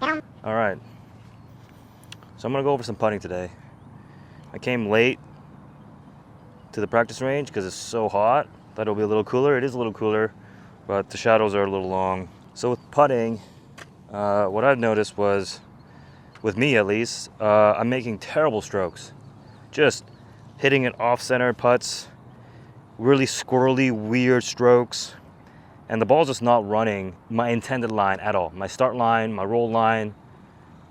All right, so I'm gonna go over some putting today. I came late to the practice range because it's so hot. Thought it'll be a little cooler. It is a little cooler, but the shadows are a little long. So with putting, what I've noticed was, with me at least, I'm making terrible strokes. Just hitting it off-center putts, really squirrely, weird strokes, and the ball's just not running my intended line at all. My start line, my roll line,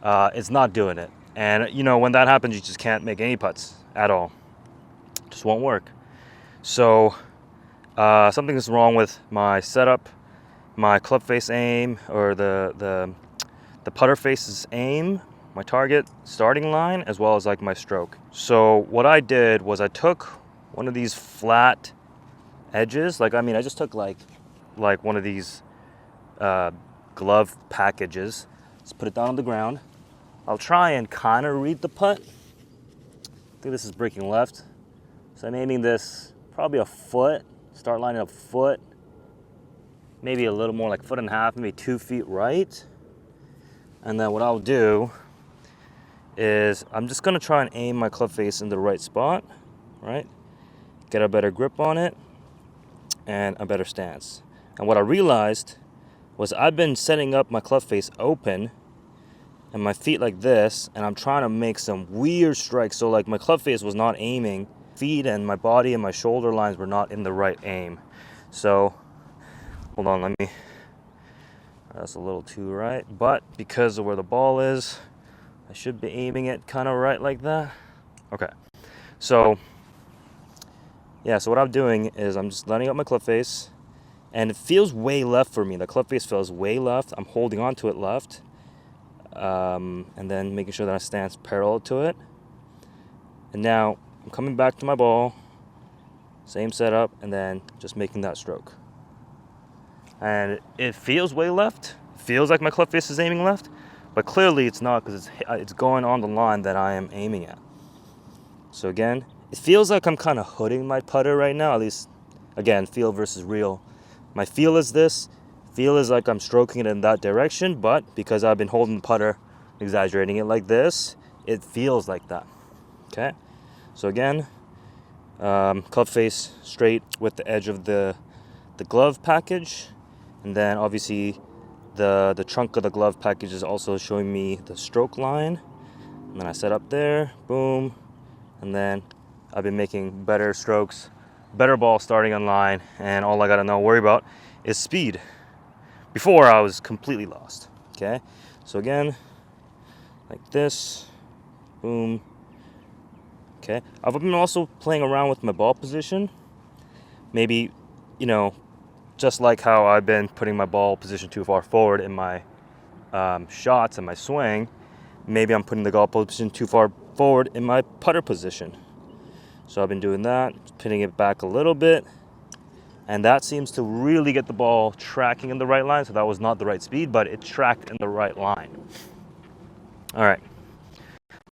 it's not doing it. And you know, when that happens, you just can't make any putts at all. Just won't work. So something is wrong with my setup, my club face aim, or the putter face's aim, my target starting line, as well as like my stroke. So what I did was I took one of these flat edges. I just took like one of these glove packages. Let's put it down on the ground. I'll try and kind of read the putt. I think this is breaking left. So I'm aiming this probably a foot, start lining up foot, maybe a little more, like 1.5 feet, maybe 2 feet right. And then what I'll do is I'm just gonna try and aim my club face in the right spot, right? Get a better grip on it and a better stance. And what I realized was I've been setting up my club face open and my feet like this, and I'm trying to make some weird strikes. So like my club face was not aiming, feet and my body and my shoulder lines were not in the right aim. So hold on, that's a little too right, but because of where the ball is, I should be aiming it kind of right like that. Okay, so yeah, so what I'm doing is I'm just lining up my club face, and it feels way left for me. The club face feels way left. I'm holding on to it left, and then making sure that I stance parallel to it. And now I'm coming back to my ball, same setup, and then just making that stroke. And it feels way left. It feels like my club face is aiming left, but clearly it's not, because it's going on the line that I am aiming at. So again, it feels like I'm kind of hooding my putter right now, at least, again, feel versus real. My feel is this. Feel is like I'm stroking it in that direction, but because I've been holding the putter, exaggerating it like this, it feels like that. Okay? So again, club face straight with the edge of the glove package, and then obviously the trunk of the glove package is also showing me the stroke line. And then I set up there, boom, and then I've been making better strokes, better ball starting on line, and all I gotta worry about is speed. Before I was completely lost. Okay, so again, like this, boom. Okay, I've been also playing around with my ball position. Maybe, just like how I've been putting my ball position too far forward in my shots and my swing, maybe I'm putting the ball position too far forward in my putter position. So I've been doing that, pinning it back a little bit, and that seems to really get the ball tracking in the right line. So that was not the right speed, but it tracked in the right line. All right,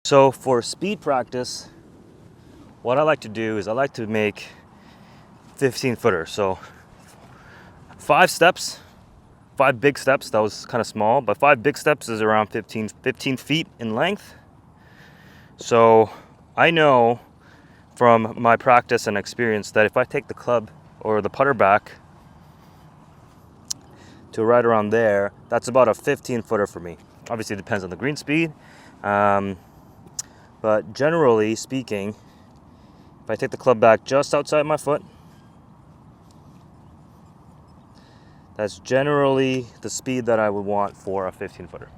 so for speed practice, what I like to do is I like to make 15-footers. So 5 steps, 5 big steps. That was kind of small, but 5 big steps is around 15 feet in length. So I know from my practice and experience that if I take the club or the putter back to right around there, that's about a 15-footer for me. Obviously it depends on the green speed, but generally speaking, if I take the club back just outside my foot, that's generally the speed that I would want for a 15-footer.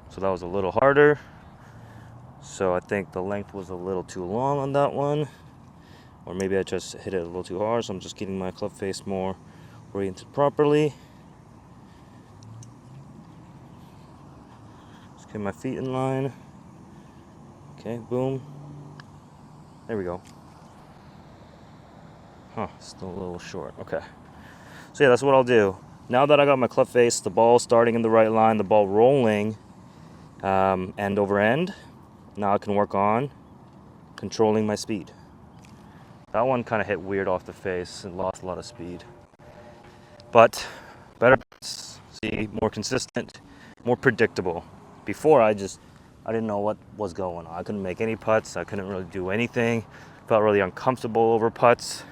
So that was a little harder. So I think the length was a little too long on that one. Or maybe I just hit it a little too hard, so I'm just getting my club face more oriented properly. Just get my feet in line. Okay, boom. There we go. Still a little short. Okay. So yeah, that's what I'll do. Now that I got my club face, the ball starting in the right line, the ball rolling end over end, now I can work on controlling my speed. That one kind of hit weird off the face and lost a lot of speed. But better, see, more consistent, more predictable. Before I didn't know what was going on. I couldn't make any putts. I couldn't really do anything. Felt really uncomfortable over putts,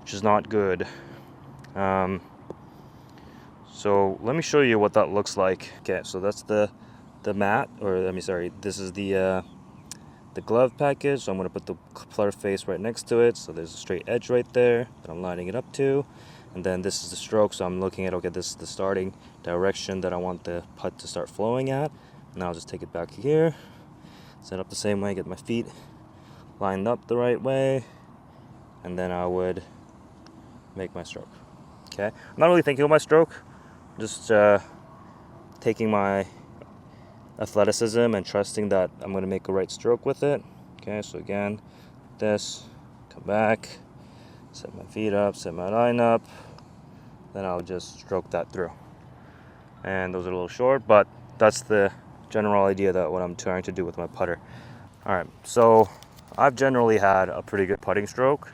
which is not good. So let me show you what that looks like. Okay, so that's the mat, or this is the glove package. So I'm gonna put the putter face right next to it. So there's a straight edge right there that I'm lining it up to. And then this is the stroke. So I'm looking at, okay, this is the starting direction that I want the putt to start flowing at. And I'll just take it back here, set up the same way, get my feet lined up the right way, and then I would make my stroke. Okay, I'm not really thinking of my stroke, just taking my athleticism and trusting that I'm going to make a right stroke with it. Okay, so again, this, come back, set my feet up, set my line up, then I'll just stroke that through. And those are a little short, but that's the general idea that what I'm trying to do with my putter. All right, so I've generally had a pretty good putting stroke.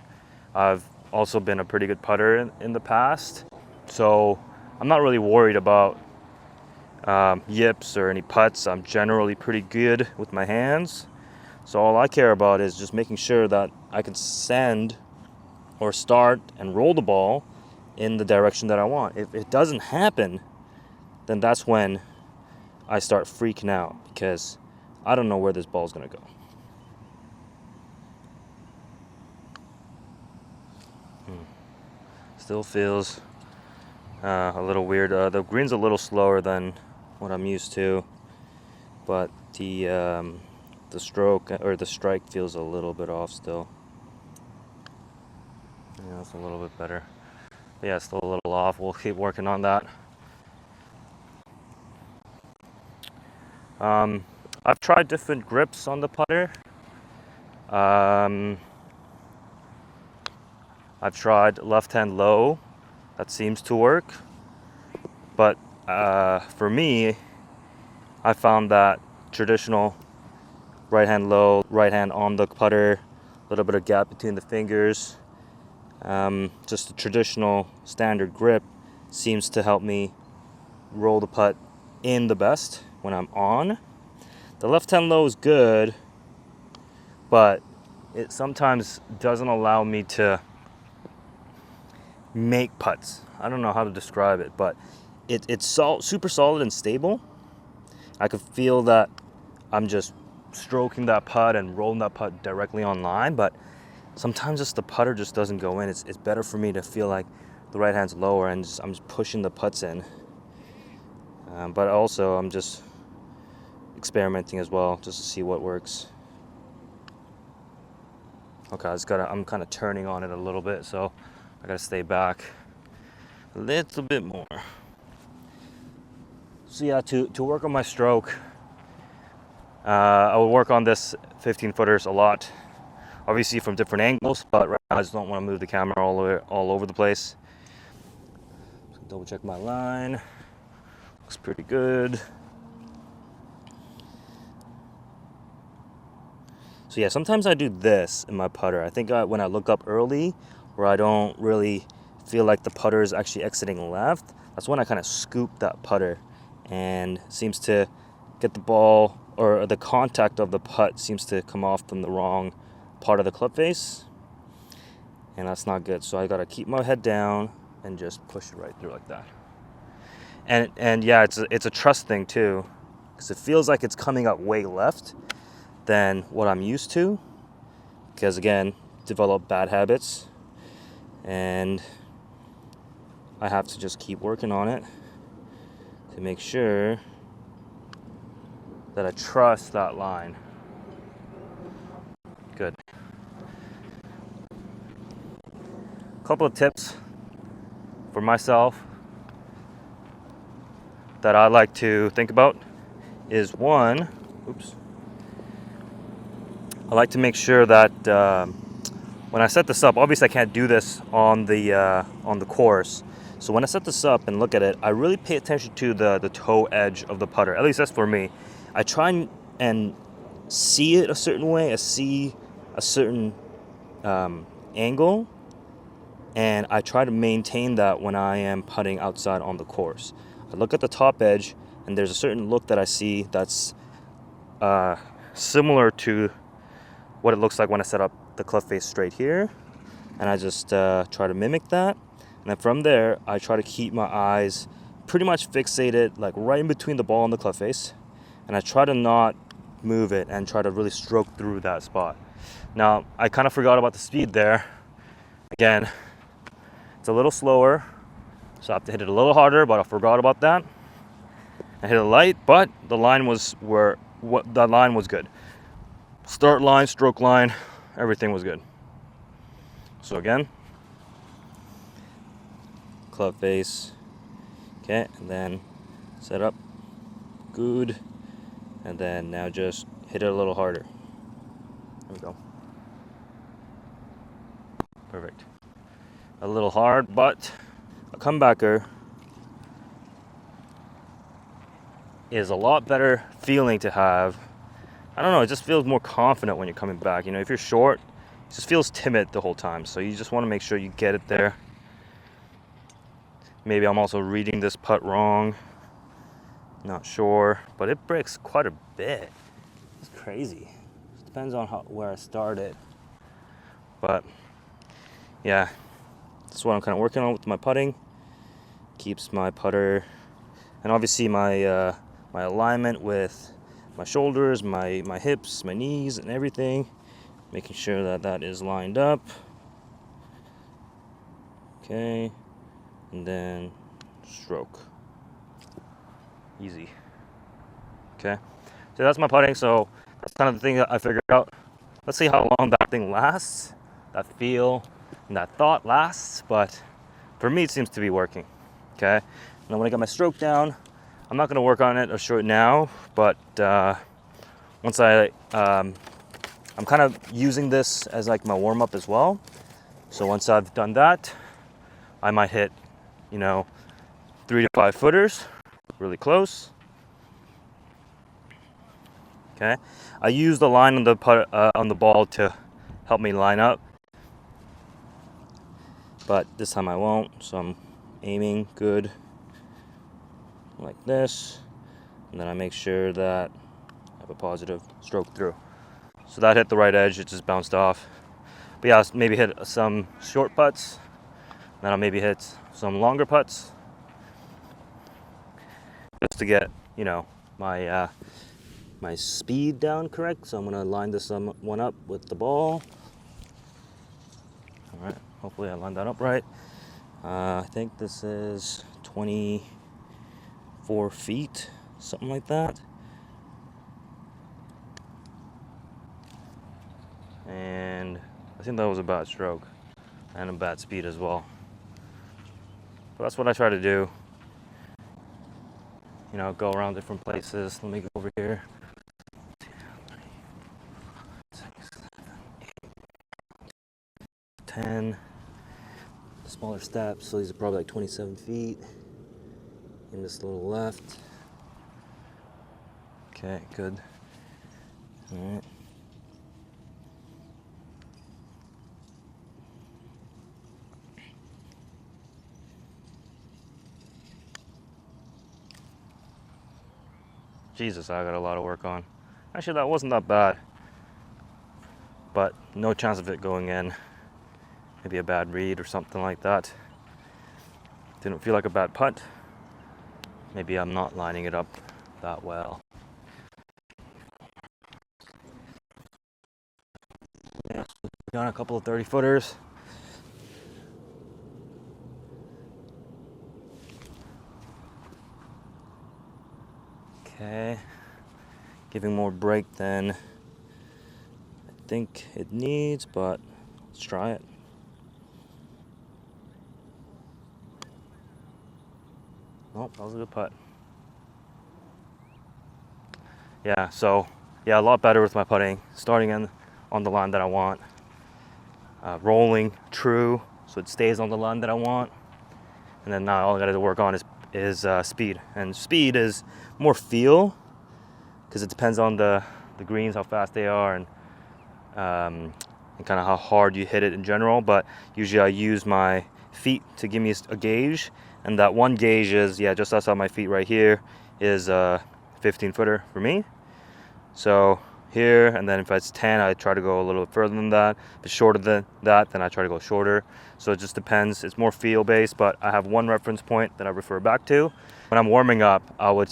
I've also been a pretty good putter in the past, so I'm not really worried about yips or any putts. I'm generally pretty good with my hands, so all I care about is just making sure that I can send or start and roll the ball in the direction that I want. If it doesn't happen, then that's when I start freaking out, because I don't know where this ball is going to go. Still feels a little weird. The green's a little slower than what I'm used to, but the stroke or the strike feels a little bit off still. Yeah, it's a little bit better. But yeah, still a little off. We'll keep working on that. I've tried different grips on the putter. I've tried left hand low. That seems to work. But for me, I found that traditional right hand low, right hand on the putter, a little bit of gap between the fingers, just the traditional standard grip seems to help me roll the putt in the best when I'm on. The left hand low is good, but it sometimes doesn't allow me to make putts. I don't know how to describe it, but it's super solid and stable. I could feel that I'm just stroking that putt and rolling that putt directly on line, but sometimes just the putter just doesn't go in. It's better for me to feel like the right hand's lower and I'm just pushing the putts in. But also I'm just experimenting as well, just to see what works. Okay, I'm kind of turning on it a little bit, so I gotta stay back a little bit more. So yeah, to work on my stroke, I will work on this 15 footers a lot, obviously from different angles, but right now I just don't want to move the camera all over the place. So double check my line, looks pretty good. So yeah, sometimes I do this in my putter. I think when I look up early, where I don't really feel like the putter is actually exiting left, that's when I kind of scoop that putter and seems to get the ball, or the contact of the putt seems to come off from the wrong part of the club face, and that's not good. So I gotta keep my head down and just push it right through like that. And yeah, it's a trust thing too, because it feels like it's coming up way left than what I'm used to, because again, develop bad habits, and I have to just keep working on it to make sure that I trust that line. Good. A couple of tips for myself that I like to think about is one, I like to make sure that when I set this up, obviously I can't do this on the course. So when I set this up and look at it, I really pay attention to the toe edge of the putter. At least that's for me. I try and see it a certain way. I see a certain angle, and I try to maintain that when I am putting outside on the course. I look at the top edge and there's a certain look that I see that's similar to what it looks like when I set up the club face straight here, and I just try to mimic that. And then from there, I try to keep my eyes pretty much fixated, like right in between the ball and the club face, and I try to not move it and try to really stroke through that spot. Now, I kind of forgot about the speed there. Again, it's a little slower, so I have to hit it a little harder, but I forgot about that. I hit it light, but the line was the line was good. Start line, stroke line, everything was good. So again, club face, okay, and then set up, good, and then now just hit it a little harder. There we go. Perfect. A little hard, but a comebacker is a lot better feeling to have. I don't know, it just feels more confident when you're coming back. You know, if you're short, it just feels timid the whole time. So you just want to make sure you get it there. Maybe I'm also reading this putt wrong. Not sure, but it breaks quite a bit. It's crazy. It depends on where I started. But yeah, that's what I'm kind of working on with my putting. Keeps my putter, and obviously my my alignment with my shoulders, my hips, my knees, and everything. Making sure that that is lined up. Okay, and then stroke. Easy. Okay, so that's my putting. So that's kind of the thing that I figured out. Let's see how long that thing lasts, that feel and that thought lasts. But for me, it seems to be working. Okay, and when I get my stroke down, I'm not going to work on it or show it now, but once I'm kind of using this as like my warm up as well. So once I've done that, I might hit, 3 to 5 footers, really close. Okay, I use the line on the ball to help me line up, but this time I won't. So I'm aiming good, like this, and then I make sure that I have a positive stroke through. So that hit the right edge, it just bounced off. But yeah, I'll maybe hit some short putts, then I'll maybe hit some longer putts, just to get, my my speed down correct. So I'm gonna line this one up with the ball. All right, hopefully I lined that up right. I think this is 24 feet, something like that. And I think that was a bad stroke and a bad speed as well. But that's what I try to do. Go around different places. Let me go over here. 10. Smaller steps, so these are probably like 27 feet. In this little left. Okay, good. All right. Jesus, I got a lot of work on. Actually, that wasn't that bad. But no chance of it going in. Maybe a bad read or something like that. Didn't feel like a bad putt. Maybe I'm not lining it up that well. Yeah, done a couple of 30 footers. Okay, giving more break than I think it needs, but let's try it. Nope, that was a good putt. Yeah, so a lot better with my putting. Starting on the line that I want. Rolling true, so it stays on the line that I want. And then now all I got to work on is speed. And speed is more feel, because it depends on the greens, how fast they are, and kind of how hard you hit it in general. But usually I use my feet to give me a gauge, and that one gauge is just outside my feet right here, is a 15 footer for me. So here, and then if it's 10, I try to go a little bit further than that. If it's shorter than that, then I try to go shorter. So it just depends. It's more feel based, but I have one reference point that I refer back to. When I'm warming up, I would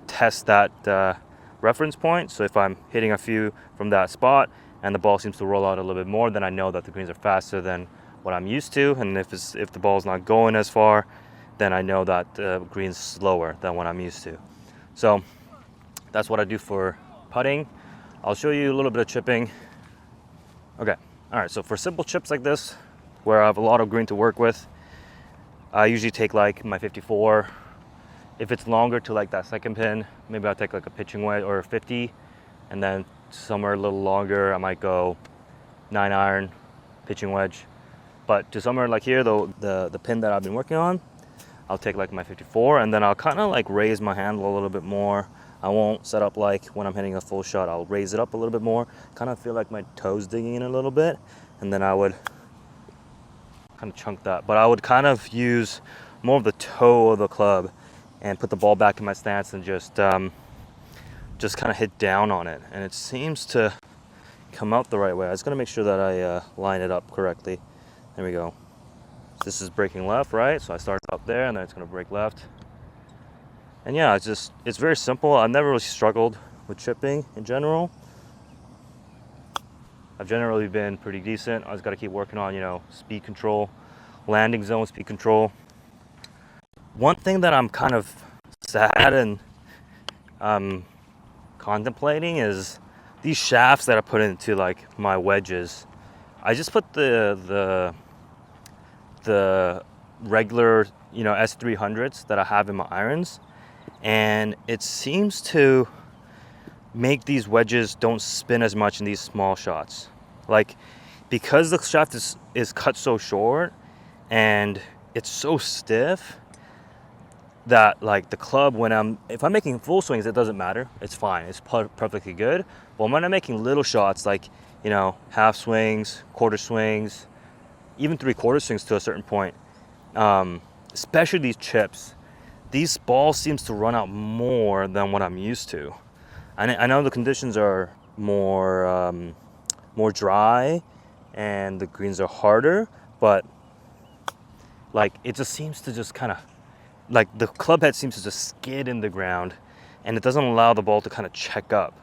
test that reference point. So if I'm hitting a few from that spot and the ball seems to roll out a little bit more, then I know that the greens are faster than what I'm used to. And if the ball's not going as far, then I know that the green's slower than what I'm used to. So that's what I do for putting. I'll show you a little bit of chipping. Okay, all right, so for simple chips like this, where I have a lot of green to work with, I usually take like my 54. If it's longer to like that second pin, maybe I'll take like a pitching wedge or a 50, and then somewhere a little longer, I might go 9-iron, pitching wedge. But to somewhere like here, though, the pin that I've been working on, I'll take like my 54, and then I'll kind of like raise my handle a little bit more. I won't set up like when I'm hitting a full shot, I'll raise it up a little bit more, kind of feel like my toes digging in a little bit, and then I would kind of chunk that. But I would kind of use more of the toe of the club and put the ball back in my stance and just kind of hit down on it. And it seems to come out the right way. I was gonna make sure that I line it up correctly. There we go. This is breaking left, right? So I start up there and then it's gonna break left. And yeah, it's very simple. I've never really struggled with chipping in general. I've generally been pretty decent. I just gotta keep working on, speed control, landing zone speed control. One thing that I'm kind of sad and contemplating is these shafts that I put into like my wedges. I just put the regular, S300s that I have in my irons, and it seems to make these wedges don't spin as much in these small shots. Like, because the shaft is cut so short and it's so stiff that like the club, if I'm making full swings, it doesn't matter. It's fine. It's perfectly good. But when I'm making little shots, like, half swings, quarter swings, even 3/4 swings to a certain point, especially these chips, these balls seems to run out more than what I'm used to. I know the conditions are more dry and the greens are harder, but like it just seems to just kind of, like the club head seems to just skid in the ground, and it doesn't allow the ball to kind of check up.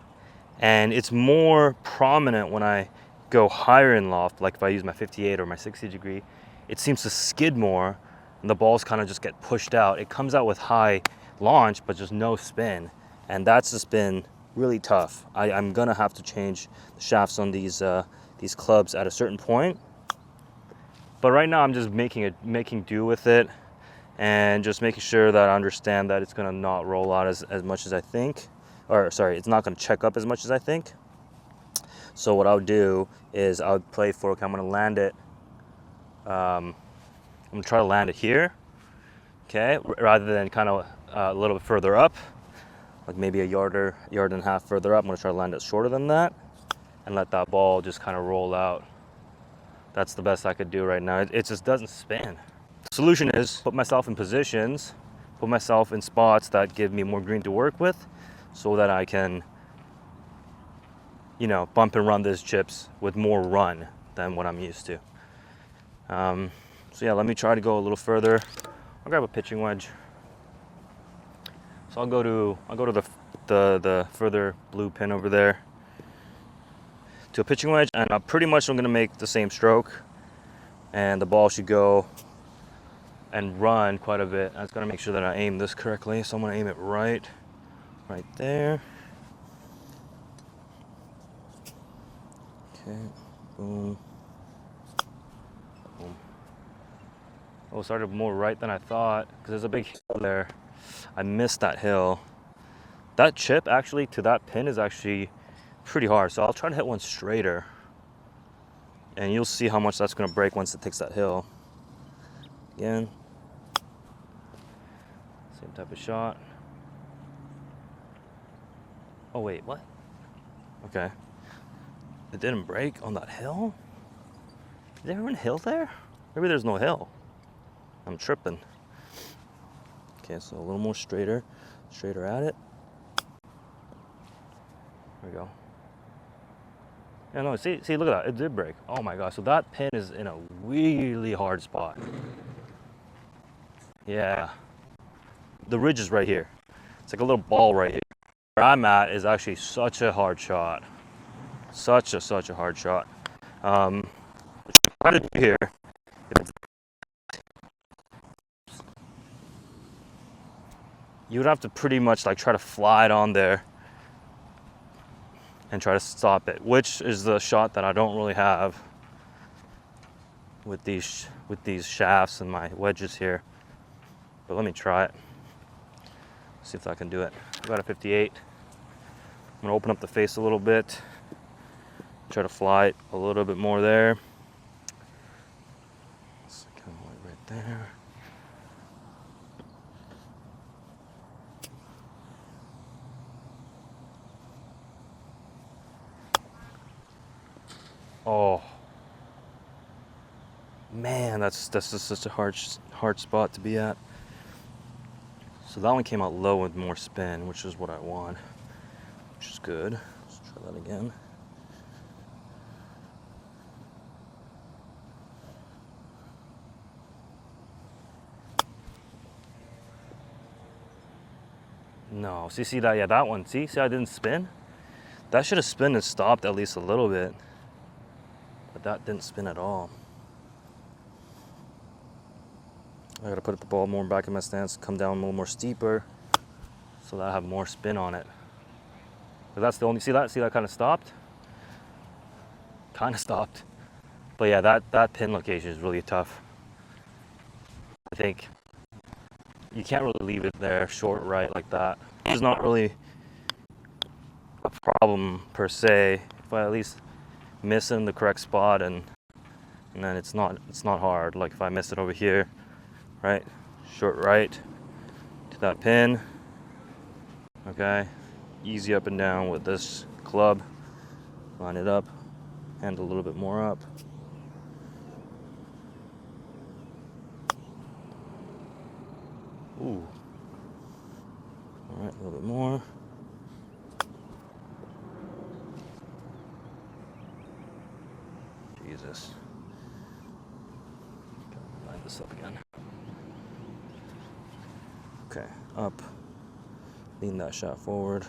And it's more prominent when I go higher in loft, like if I use my 58 or my 60 degree, it seems to skid more and the balls kind of just get pushed out. It comes out with high launch, but just no spin. And that's just been really tough. I'm gonna have to change the shafts on these clubs at a certain point. But right now I'm just making do with it and just making sure that I understand that it's gonna not roll out as much as I think. Or sorry, it's not gonna check up as much as I think. So what I would do is I would play for, okay, I'm gonna land it. I'm gonna try to land it here, okay, rather than kind of a little bit further up, like maybe a yard and a half further up. I'm gonna try to land it shorter than that and let that ball just kind of roll out. That's the best I could do right now. It just doesn't spin. The solution is put myself in positions, put myself in spots that give me more green to work with, so that I can, bump and run these chips with more run than what I'm used to. So yeah, let me try to go a little further. I'll grab a pitching wedge. So I'll go to the further blue pin over there to a pitching wedge, and I'm gonna make the same stroke, and the ball should go and run quite a bit. I just gotta make sure that I aim this correctly. So I'm gonna aim it right there. Okay, boom. Boom. Oh, it started more right than I thought, because there's a big hill there. I missed that hill. That chip actually to that pin is actually pretty hard, so I'll try to hit one straighter, and you'll see how much that's gonna break once it takes that hill. Again, same type of shot. Oh wait, what? Okay. It didn't break on that hill? Is there even a hill there? Maybe there's no hill. I'm tripping. Okay, so a little more straighter. Straighter at it. There we go. Yeah, no, see, look at that. It did break. Oh my gosh. So that pin is in a really hard spot. Yeah. The ridge is right here. It's like a little ball right here. Where I'm at is actually such a hard shot. Such a hard shot. What you try to do here, you would have to pretty much like try to fly it on there and try to stop it, which is the shot that I don't really have with these shafts and my wedges here. But let me try it. See if I can do it. I've got a 58. I'm gonna open up the face a little bit. Try to fly it a little bit more there. So kind of like right there. Oh man, that's just such a hard spot to be at. So that one came out low with more spin, which is what I want, which is good. Let's try that again. No, see that? Yeah, that one. See I didn't spin? That should have spun and stopped at least a little bit. But that didn't spin at all. I gotta put the ball more back in my stance, come down a little more steeper so that I have more spin on it. But that's the only, see that kind of stopped? Kind of stopped. But yeah, that pin location is really tough. I think you can't really leave it there short right like that. It's not really a problem per se if I at least miss in the correct spot, and then it's not hard. Like if I miss it over here, right, short right to that pin. Okay, easy up and down with this club. Line it up, hand a little bit more up. Ooh. All right, a little bit more. Jesus. Gotta line this up again. Okay, up. Lean that shot forward.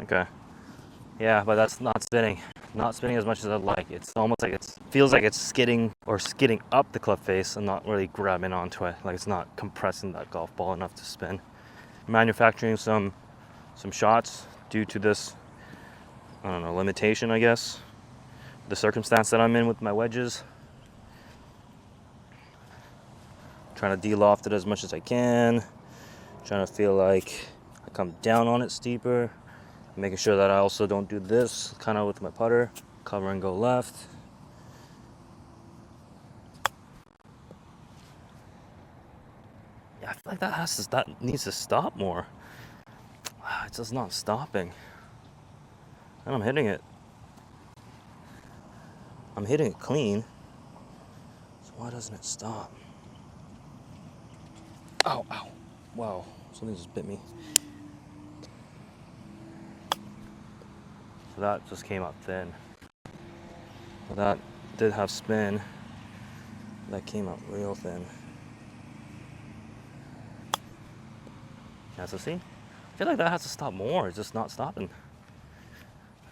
Okay. Yeah, but that's not spinning. Not spinning as much as I'd like. It's almost like feels like it's skidding up the club face and not really grabbing onto it. Like it's not compressing that golf ball enough to spin. Manufacturing some shots due to this, I don't know, limitation, I guess. The circumstance that I'm in with my wedges. Trying to de-loft it as much as I can. Trying to feel like I come down on it steeper. Making sure that I also don't do this kind of with my putter. Cover and go left. Yeah, I feel like that needs to stop more. It's just not stopping. And I'm hitting it. I'm hitting it clean. So why doesn't it stop? Ow, ow. Wow, something just bit me. So that just came out thin. That did have spin. That came out real thin. Yeah, so see? I feel like that has to stop more. It's just not stopping.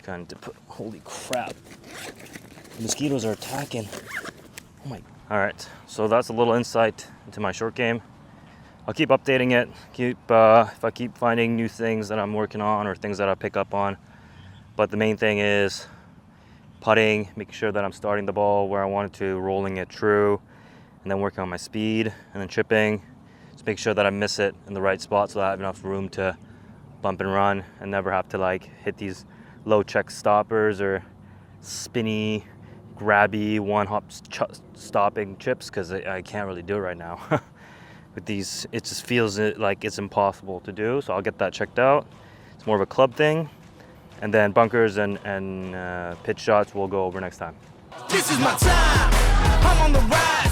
Kind of put, holy crap. The mosquitoes are attacking. Oh my. All right, so that's a little insight into my short game. I'll keep updating it. If I keep finding new things that I'm working on or things that I pick up on. But the main thing is putting, making sure that I'm starting the ball where I want it to, rolling it true, and then working on my speed, and then chipping. Just make sure that I miss it in the right spot so that I have enough room to bump and run and never have to like hit these low check stoppers or spinny, grabby, one-hop stopping chips, because I can't really do it right now. With these, it just feels like it's impossible to do, so I'll get that checked out. It's more of a club thing. And then bunkers and pitch shots we'll go over next time. This is my time. I'm on the ride.